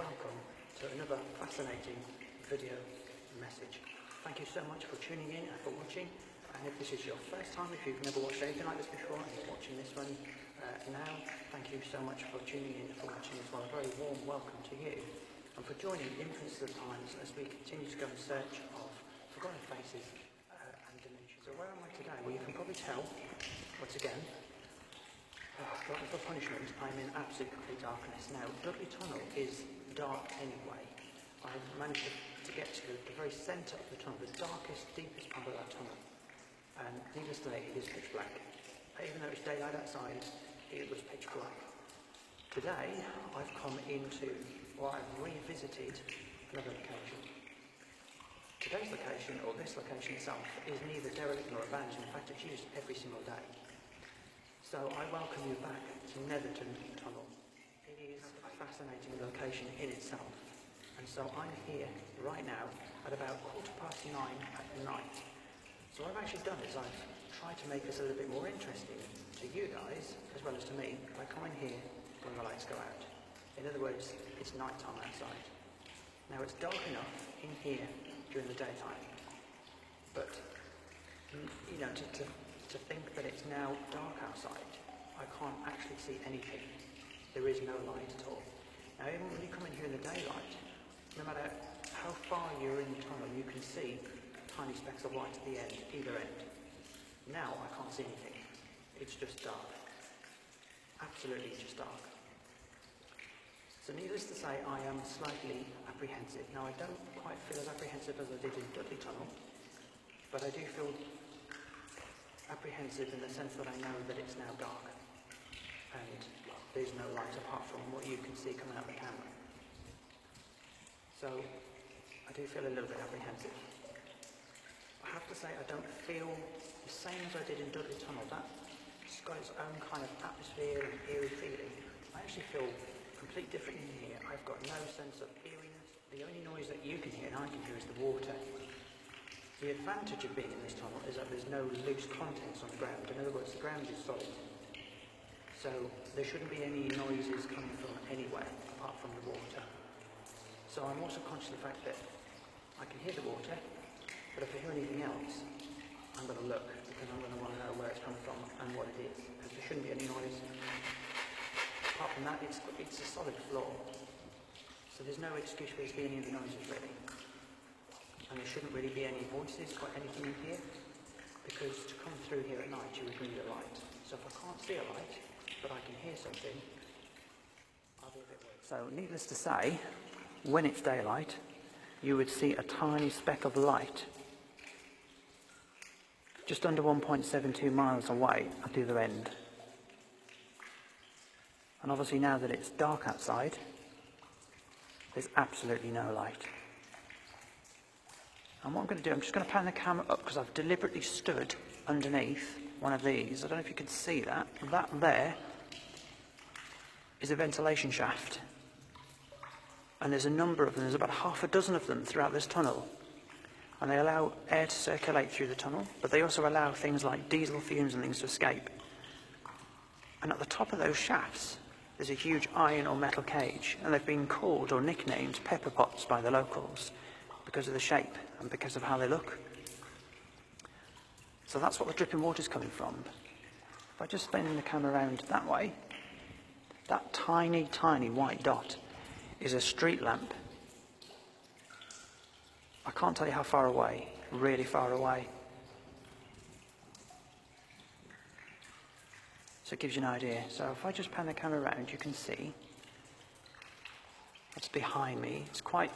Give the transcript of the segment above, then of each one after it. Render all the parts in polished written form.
welcome to another fascinating video message. Thank you so much for tuning in and for watching. And if this is your first time, if you've never watched anything like this before and you're watching this one now, thank you so much for tuning in and for watching as well. A very warm welcome to you and for joining Influences of Times as we continue to go in search of forgotten faces and dimensions. So where am I today? Well, you can probably tell, once again, for punishment, I'm in absolute complete darkness. Now, Dudley Tunnel is dark anyway. I've managed to get to the very centre of the tunnel, the darkest, deepest part of that tunnel. And needless to say, it is pitch black. Even though it's daylight outside, it was pitch black. Today, I've come into, or I've revisited another location. Today's location, or this location itself, is neither derelict nor abandoned. In fact, it's used every single day. So I welcome you back to Netherton Tunnel. It is a fascinating location in itself. And so I'm here right now at about 9:15 at night. So what I've actually done is I've tried to make this a little bit more interesting to you guys, as well as to me, by coming here when the lights go out. In other words, it's night time outside. Now it's dark enough in here during the daytime, but you know, to think that it's now dark outside, I can't actually see anything. There is no light at all. Now even when you come in here in the daylight, no matter how far you're in the tunnel, you can see tiny specks of light at the end, either end. Now I can't see anything. It's just dark. Absolutely just dark. So needless to say, I am slightly apprehensive. Now I don't quite feel as apprehensive as I did in Dudley Tunnel, but I do feel apprehensive in the sense that I know that it's now dark and there's no light apart from what you can see coming out of the camera. So I do feel a little bit apprehensive. I have to say I don't feel the same as I did in Dudley Tunnel. That's got its own kind of atmosphere and eerie feeling. I actually feel completely different in here. I've got no sense of eeriness. The only noise that you can hear and I can hear is the water. The advantage of being in this tunnel is that there's no loose contents on the ground. In other words, the ground is solid. So there shouldn't be any noises coming from anywhere apart from the water. So I'm also conscious of the fact that I can hear the water, but if I hear anything else, I'm going to look because I'm going to want to know where it's coming from and what it is. Because there shouldn't be any noise. Apart from that, it's a solid floor. So there's no excuse for there to be any of the noises really. And there shouldn't really be any voices or anything in here, because to come through here at night you would need a light. So if I can't see a light, but I can hear something, I'll be a bit worried. So needless to say, when it's daylight, you would see a tiny speck of light just under 1.72 miles away at the other end. And obviously now that it's dark outside, there's absolutely no light. And what I'm going to do, I'm just going to pan the camera up because I've deliberately stood underneath one of these. I don't know if you can see that. That there is a ventilation shaft. And there's a number of them. There's about half a dozen of them throughout this tunnel. And they allow air to circulate through the tunnel, but they also allow things like diesel fumes and things to escape. And at the top of those shafts, there's a huge iron or metal cage. And they've been called or nicknamed pepper pots by the locals, because of the shape and because of how they look. So that's what the dripping water is coming from. If I just spin the camera around that way, that tiny, tiny white dot is a street lamp. I can't tell you how far away, really far away. So it gives you an idea. So if I just pan the camera around, you can see what's behind me. It's quite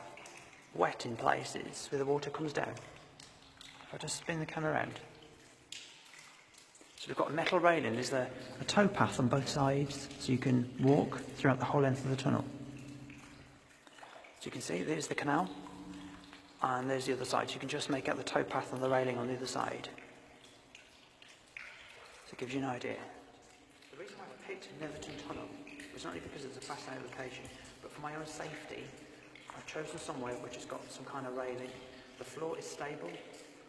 wet in places where the water comes down. If I just spin the camera around. So we've got a metal railing. There's a towpath on both sides so you can walk throughout the whole length of the tunnel. So you can see there's the canal and there's the other side. So you can just make out the towpath on the railing on the other side. So it gives you an idea. The reason why I picked Netherton Tunnel was not only because it's a fascinating location, but for my own safety, I've chosen somewhere which has got some kind of railing. The floor is stable,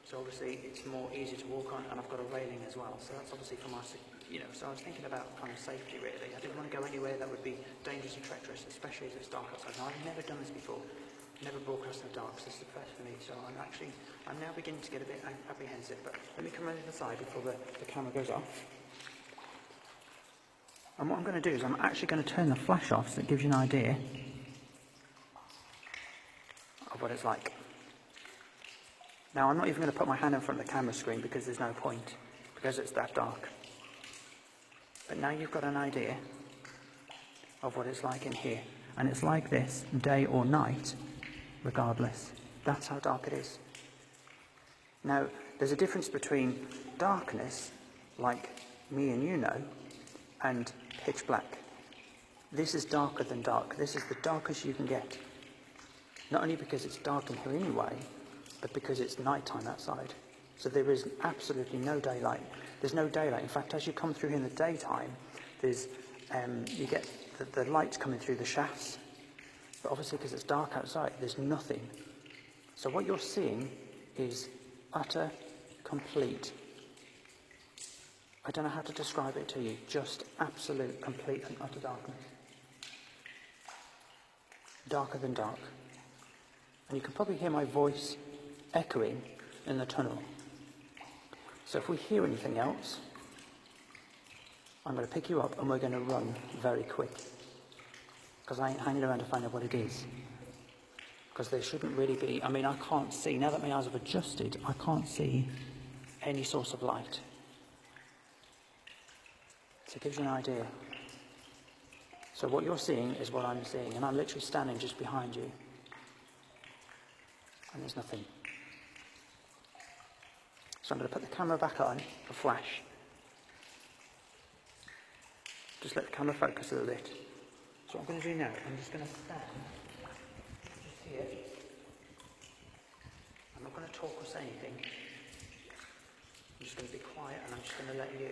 so obviously it's more easy to walk on, and I've got a railing as well. So that's obviously for my you know, so I was thinking about kind of safety really. I didn't want to go anywhere that would be dangerous and treacherous, especially as it's dark outside. Now, I've never done this before, never broadcast in the dark, so this is the first for me, so I'm now beginning to get a bit apprehensive, but let me come over to the side before the camera goes off. And what I'm going to do is I'm actually going to turn the flash off so it gives you an idea of what it's like. Now, I'm not even going to put my hand in front of the camera screen because there's no point, because it's that dark. But now you've got an idea of what it's like in here. And it's like this, day or night, regardless. That's how dark it is. Now, there's a difference between darkness, like me and you know, and pitch black. This is darker than dark. This is the darkest you can get. Not only because it's dark in here anyway, but because it's nighttime outside. So there is absolutely no daylight. There's no daylight. In fact, as you come through in the daytime, there's you get the lights coming through the shafts. But obviously, because it's dark outside, there's nothing. So what you're seeing is utter, complete. I don't know how to describe it to you. Just absolute, complete, and utter darkness. Darker than dark. And you can probably hear my voice echoing in the tunnel. So if we hear anything else, I'm going to pick you up and we're going to run very quick. Because I ain't hanging around to find out what it is. Because there shouldn't really be, I mean, I can't see, now that my eyes have adjusted, I can't see any source of light. So it gives you an idea. So what you're seeing is what I'm seeing, and I'm literally standing just behind you. And there's nothing. So I'm going to put the camera back on for flash. Just let the camera focus a little bit. So what I'm going to do now, I'm just going to stand just here. I'm not going to talk or say anything. I'm just going to be quiet and I'm just going to let you.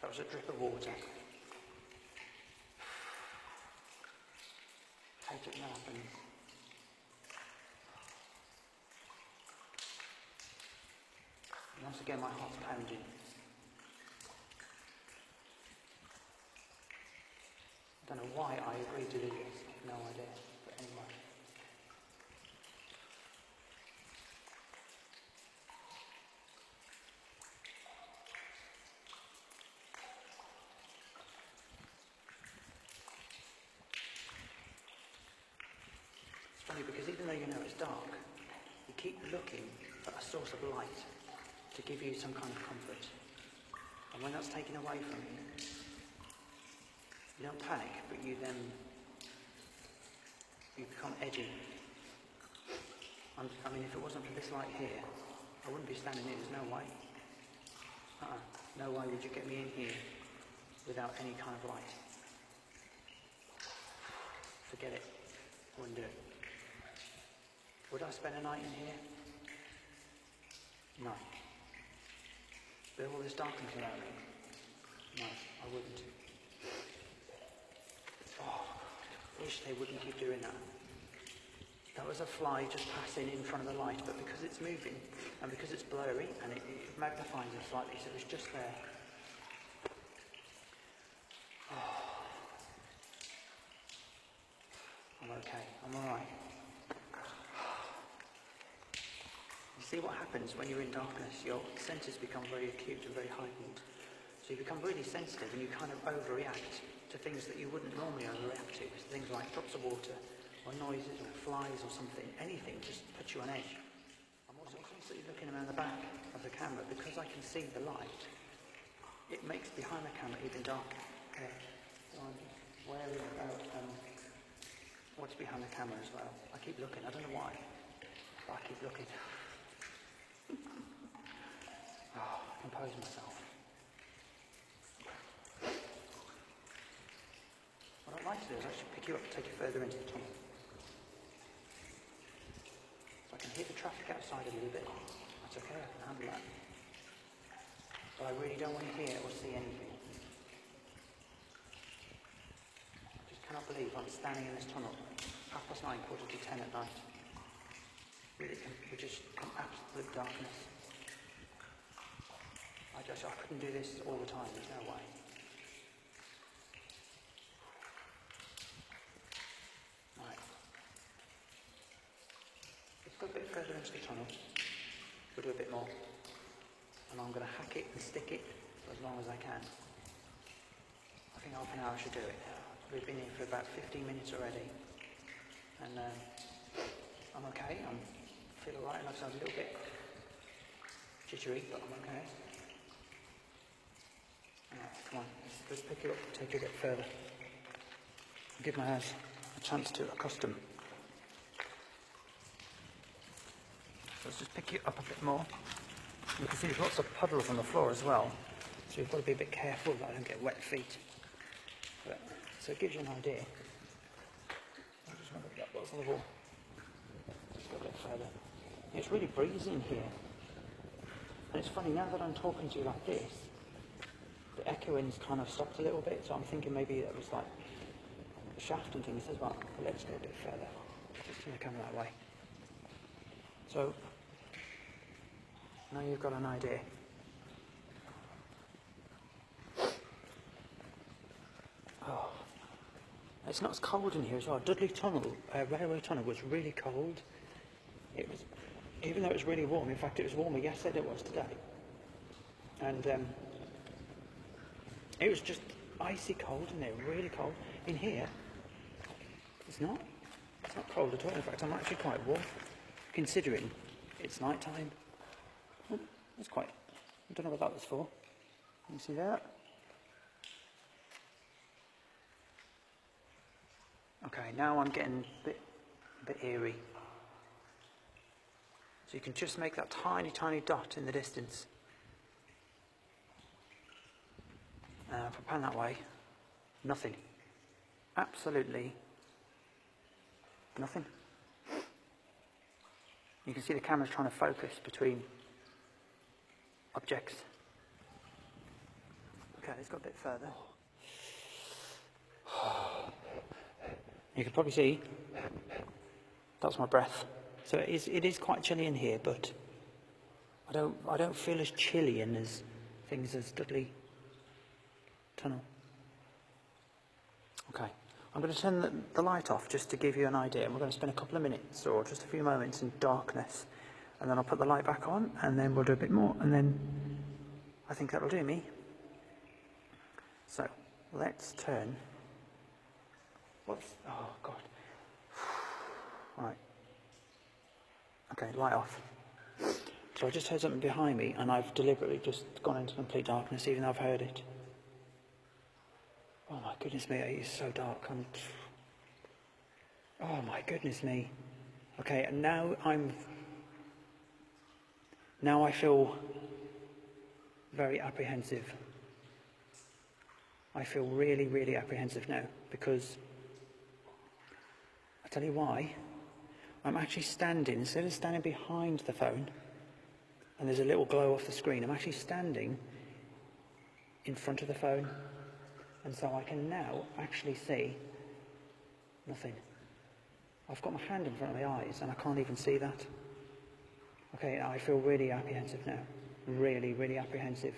That was a drip of water. I hate it when that happens. And once again, my heart's pounding. I don't know why I agreed to do this. I have no idea. But anyway. Because even though you know it's dark, you keep looking for a source of light to give you some kind of comfort. And when that's taken away from you, you don't panic, but you become edgy. I mean, if it wasn't for this light here, I wouldn't be standing here. There's no way. No way would you get me in here without any kind of light. Forget it. I wouldn't do it. Would I spend a night in here? No. With all this darkness around me? No, I wouldn't. Oh, I wish they wouldn't keep doing that. That was a fly just passing in front of the light, but because it's moving, and because it's blurry, and it magnifies it slightly, so it was just there. Oh. I'm okay, I'm alright. See what happens when you're in darkness, your senses become very acute and very heightened. So you become really sensitive and you kind of overreact to things that you wouldn't normally overreact to. Things like drops of water or noises or flies or something. Anything just puts you on edge. I'm also constantly looking around the back of the camera because I can see the light. It makes behind the camera even darker. Okay. So I'm just wary about what's behind the camera as well. I keep looking. I don't know why, but I keep looking. Compose myself. What I'd like to do is actually pick you up and take you further into the tunnel. So I can hear the side a little bit. That's okay, I can handle that. But I really don't want to hear or see anything. I just cannot believe I'm standing in this tunnel, 9:30, 9:45 at night. We're just in absolute darkness. I couldn't do this all the time, there's no way. Right. Let's go a bit further into the tunnel. We'll do a bit more. And I'm going to hack it and stick it for as long as I can. I think half an hour should do it. We've been here for about 15 minutes already. And I'm okay. I feel alright. Like I sound a little bit jittery, but I'm okay. Alright, come on. Let's pick it up, take it a bit further. Give my eyes a chance to accustom. So let's just pick it up a bit more. You can see there's lots of puddles on the floor as well, so you've got to be a bit careful that I don't get wet feet. But, so it gives you an idea. I just want to get that on the wall. Just go a bit further. It's really breezy in here. And it's funny, now that I'm talking to you like this, the echoing's kind of stopped a little bit, so I'm thinking maybe that was like a shaft and things as well. But let's go a bit further. Just turn the camera that way. So, now you've got an idea. Oh, it's not as cold in here as well. Dudley Tunnel, railway tunnel, was really cold. It was, even though it was really warm. In fact, it was warmer yesterday than it was today. And it was just icy cold in there, really cold. In here, it's not cold at all. In fact, I'm actually quite warm, considering it's night time. Oh, that's quite, I don't know what that was for. Can you see that? Okay, now I'm getting a bit eerie. So you can just make that tiny, tiny dot in the distance. If I pan that way, nothing. Absolutely nothing. You can see the camera's trying to focus between objects. Okay, let's go a bit further. You can probably see that's my breath. So it is quite chilly in here, but I don't feel as chilly in as things as Dudley Tunnel. Okay, I'm going to turn the light off just to give you an idea. We're going to spend a couple of minutes or just a few moments in darkness, and then I'll put the light back on, and then we'll do a bit more, and then I think that'll do me. So let's turn. Oh God. Right. Okay, light off. So I just heard something behind me, and I've deliberately just gone into complete darkness, even though I've heard it. Oh my goodness me, it is so dark. Oh my goodness me. Okay, and now I feel very apprehensive. I feel really, really apprehensive now, because I'll tell you why. I'm actually standing, instead of standing behind the phone, and there's a little glow off the screen, I'm actually standing in front of the phone. And so I can now actually see nothing. I've got my hand in front of my eyes and I can't even see that. Okay, I feel really apprehensive now. Really, really apprehensive.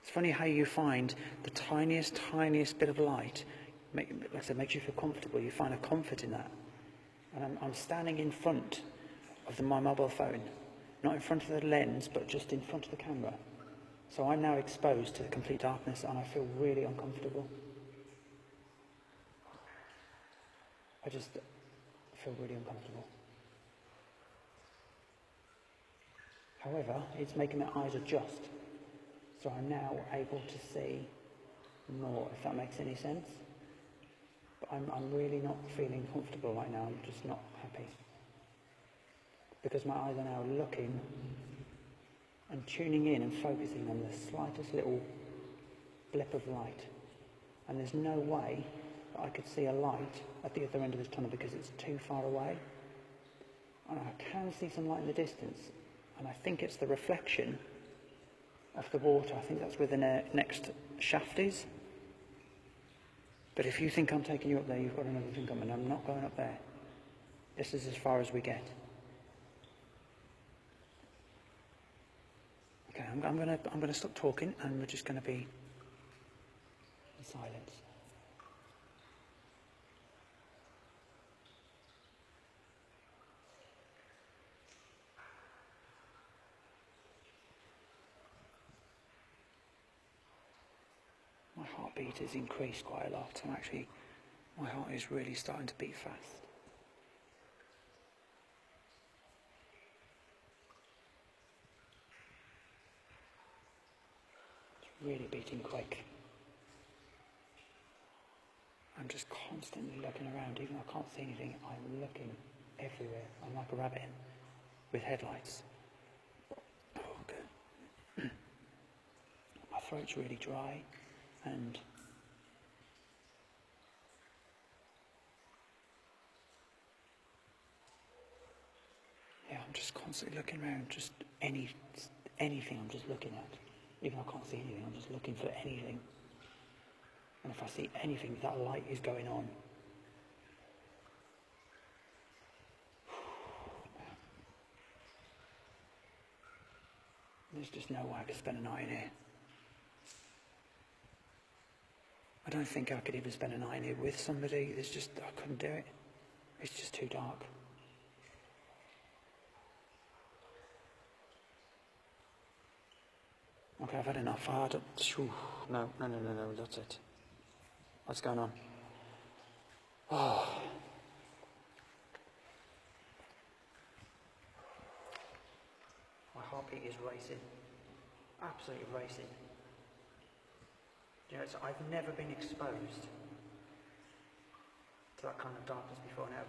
It's funny how you find the tiniest bit of light, like I said, makes you feel comfortable. You find a comfort in that. And I'm standing in front of my mobile phone. Not in front of the lens, but just in front of the camera. So I'm now exposed to the complete darkness and I feel really uncomfortable. I just feel really uncomfortable. However, it's making my eyes adjust. So I'm now able to see more, if that makes any sense. But I'm really not feeling comfortable right now. I'm just not happy. Because my eyes are now looking and tuning in and focusing on the slightest little blip of light. And there's no way that I could see a light at the other end of this tunnel because it's too far away. And I can see some light in the distance, and I think it's the reflection of the water. I think that's where the next shaft is. But if you think I'm taking you up there, you've got another thing coming. I'm not going up there. This is as far as we get. Okay, I'm gonna stop talking, and we're just gonna be in silence. My heartbeat has increased quite a lot. My heart is really starting to beat fast. It's really beating quick. I'm just constantly looking around, even though I can't see anything. I'm looking everywhere. I'm like a rabbit with headlights. Oh, good. My throat's really dry, and yeah, I'm just constantly looking around, just anything I'm just looking at. Even though I can't see anything, I'm just looking for anything. And if I see anything, that light is going on. There's just no way I could spend a night in here. I don't think I could even spend a night in here with somebody. I couldn't do it. It's just too dark. Okay, I've had enough. No, that's it. What's going on? Oh. My heartbeat is racing. Absolutely racing. You know, I've never been exposed to that kind of darkness before now.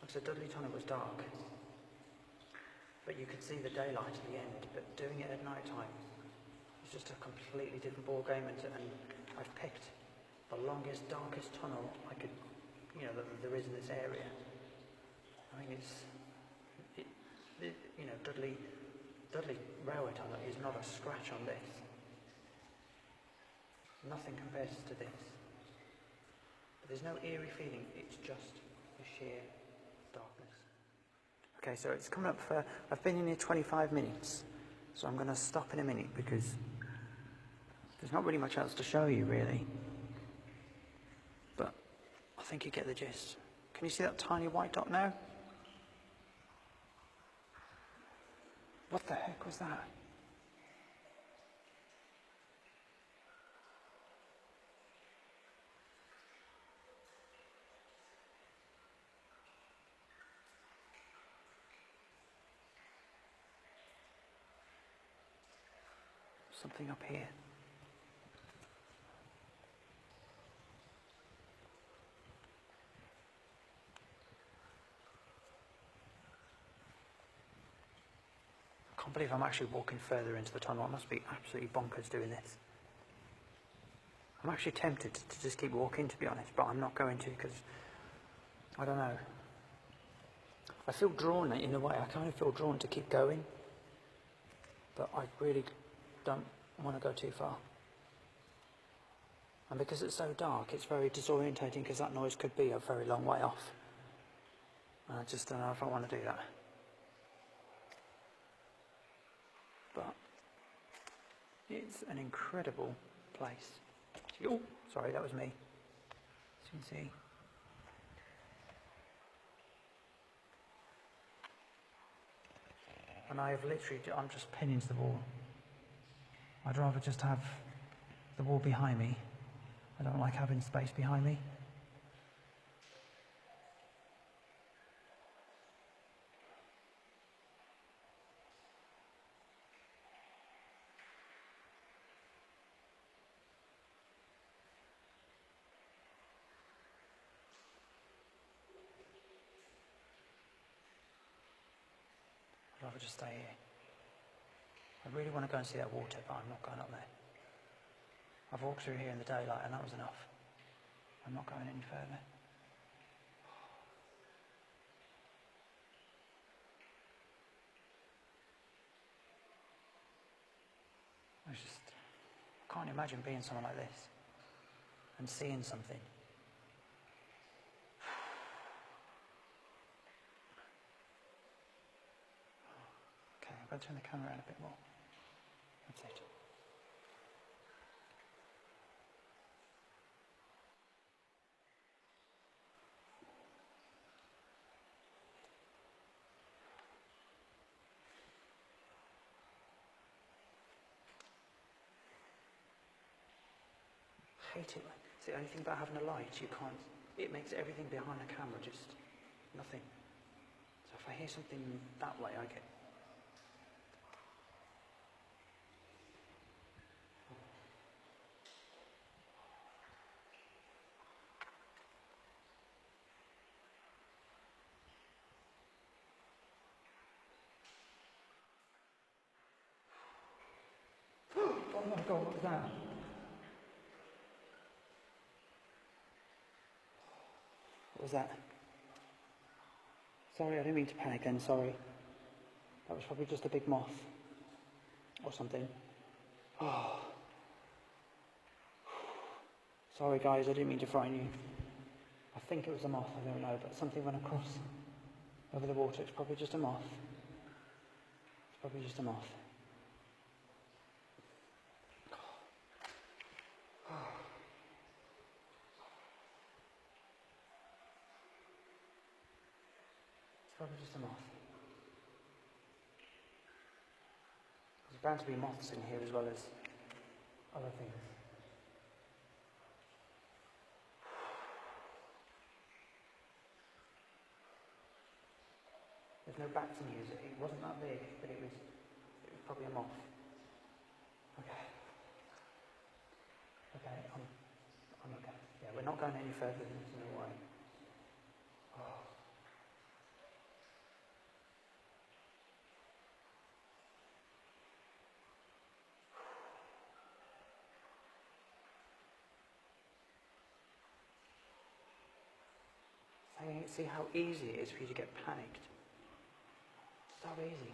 Like I said, Dudley Tunnel was dark, but you could see the daylight at the end. But doing it at night time was just a completely different ball game, and I've picked the longest, darkest tunnel I could, that there is in this area. I mean, Dudley Railway Tunnel is not a scratch on this. Nothing compares to this. But there's no eerie feeling, it's just the sheer darkness. Okay, so it's coming up for, I've been in here 25 minutes, so I'm going to stop in a minute because there's not really much else to show you, really. But I think you get the gist. Can you see that tiny white dot now? What the heck was that? Something up here. I can't believe I'm actually walking further into the tunnel. I must be absolutely bonkers doing this. I'm actually tempted to just keep walking, to be honest, but I'm not going to because, I don't know. I feel drawn in a way. I kind of feel drawn to keep going, but I really don't want to go too far. And because it's so dark, it's very disorientating because that noise could be a very long way off. And I just don't know if I want to do that. But it's an incredible place. Oh, sorry, that was me. As you can see. And I'm just pinning to the wall. I'd rather just have the wall behind me. I don't like having space behind me. I'd rather just stay here. I really want to go and see that water, but I'm not going up there. I've walked through here in the daylight and that was enough. I'm not going any further. I can't imagine being someone like this and seeing something. Okay, I'm going to turn the camera around a bit more. That's it. I hate it. It's the only thing about having a light, you can't, it makes everything behind the camera just nothing. So if I hear something that way, I get... Oh my God, what was that? What was that? Sorry, I didn't mean to panic then, sorry. That was probably just a big moth. Or something. Oh. Sorry guys, I didn't mean to frighten you. I think it was a moth, I don't know, but something went across over the water. It's probably just a moth. It's probably just a moth. It's probably just a moth. There's bound to be moths in here as well as other things. There's no back to music. It wasn't that big, but it was probably a moth. Okay. Okay, I'm okay. Yeah, we're not going any further than this, no way. Oh. See how easy it is for you to get panicked. So easy.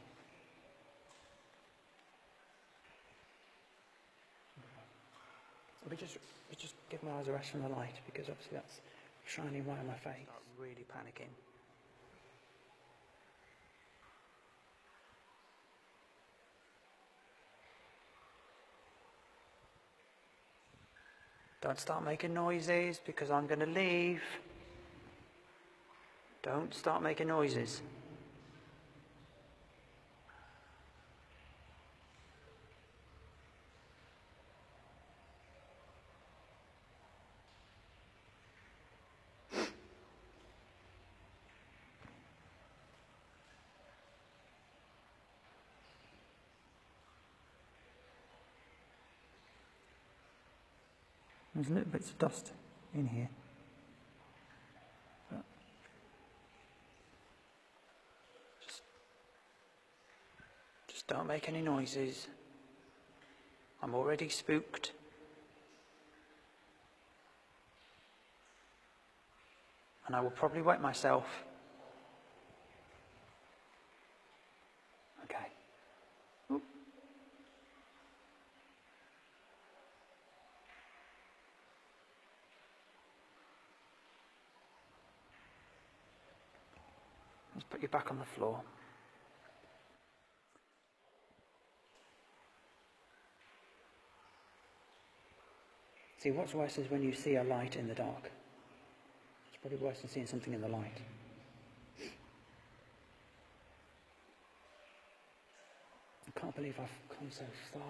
Let me just give my eyes a rest from the light, because obviously that's shining right on my face. Start really panicking. Don't start making noises, because I'm going to leave. Don't start making noises. There's little bits of dust in here. But just don't make any noises. I'm already spooked. And I will probably wet myself. Okay. Oop. Let's put you back on the floor. See, what's worse is when you see a light in the dark. It's probably worse than seeing something in the light. I can't believe I've come so far.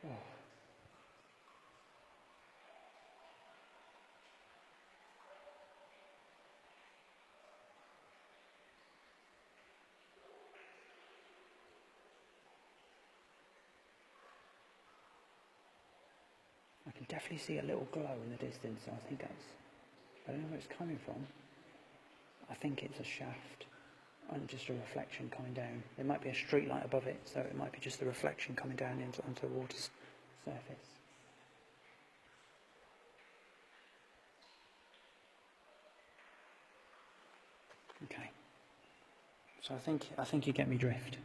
Oh. I can definitely see a little glow in the distance. I think I don't know where it's coming from. I think it's a shaft and just a reflection coming down. There might be a street light above it, so it might be just the reflection coming down onto the water's surface. Okay. So I think you get me drift.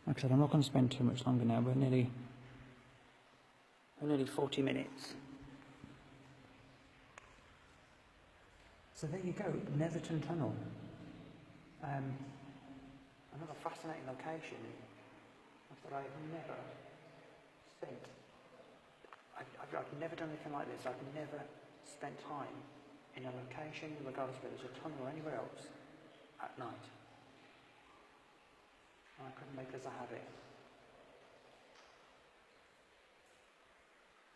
Like I said, I'm not going to spend too much longer now. We're nearly nearly 40 minutes. So there you go, Netherton Tunnel. Another fascinating location that I've never seen. I've never done anything like this. I've never spent time in a location, regardless of whether it's a tunnel or anywhere else, at night. And I couldn't make this a habit.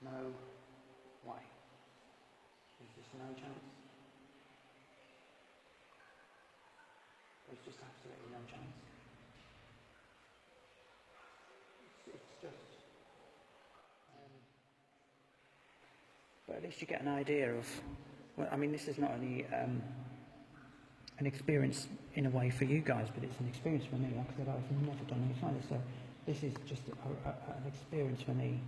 No way. There's just no chance. There's just absolutely no chance. It's just... but at least you get an idea of... well, I mean, this is not only an experience in a way for you guys, but it's an experience for me. Like I said, I've never done anything like this, so this is just an experience for me.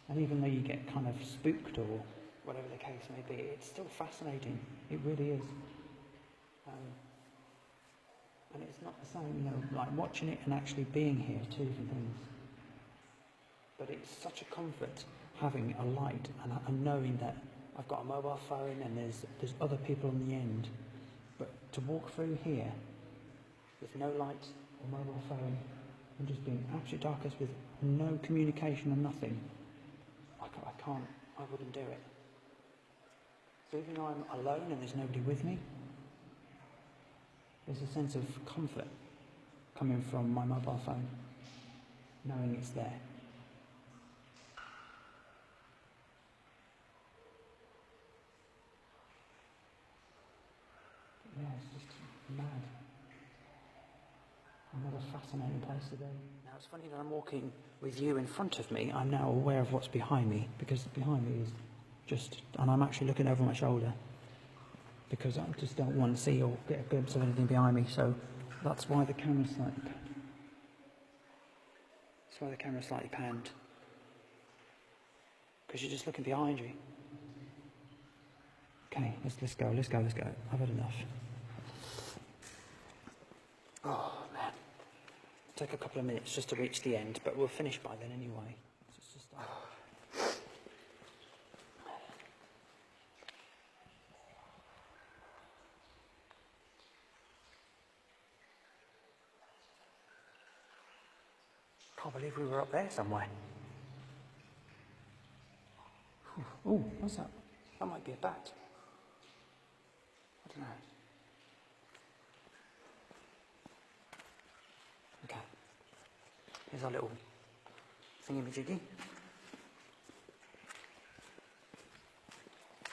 And even though you get kind of spooked or whatever the case may be, it's still fascinating. It really is. And it's not the same, you know, like watching it and actually being here, two different things. But it's such a comfort having a light and knowing that I've got a mobile phone and there's other people on the end. But to walk through here with no light or mobile phone and just being absolute darkness with no communication and nothing, I wouldn't do it. So even though I'm alone and there's nobody with me, there's a sense of comfort coming from my mobile phone, knowing it's there. Yeah, it's just mad. Another fascinating place to be. Now it's funny that I'm walking with you in front of me. I'm now aware of what's behind me, because behind me is just, and I'm actually looking over my shoulder because I just don't want to see or get a glimpse of anything behind me. So that's why the camera's slightly panned, because you're just looking behind you. Okay, let's go. I've had enough. Oh man, it'll take a couple of minutes just to reach the end, but we'll finish by then anyway. Can't believe we were up there somewhere. Oh, what's that? That might be a bat. I don't know. Okay. Here's our little thingy-majiggy.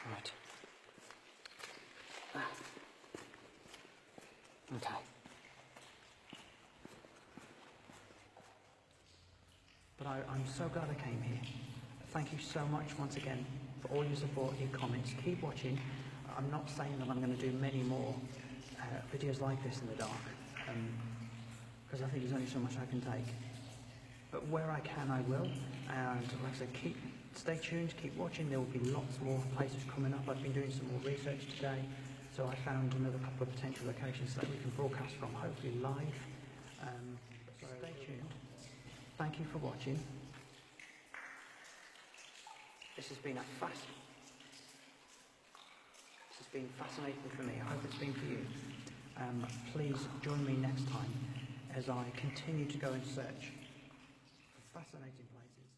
Right. Okay. But I'm so glad I came here. Thank you so much once again for all your support, your comments. Keep watching. I'm not saying that I'm going to do many more videos like this in the dark, because I think there's only so much I can take. But where I can, I will. And like I said, stay tuned, keep watching. There will be lots more places coming up. I've been doing some more research today, so I found another couple of potential locations that we can broadcast from, hopefully live. So stay tuned. Thank you for watching. This has been fascinating for me. I hope it's been for you. Please join me next time as I continue to go and search for fascinating places.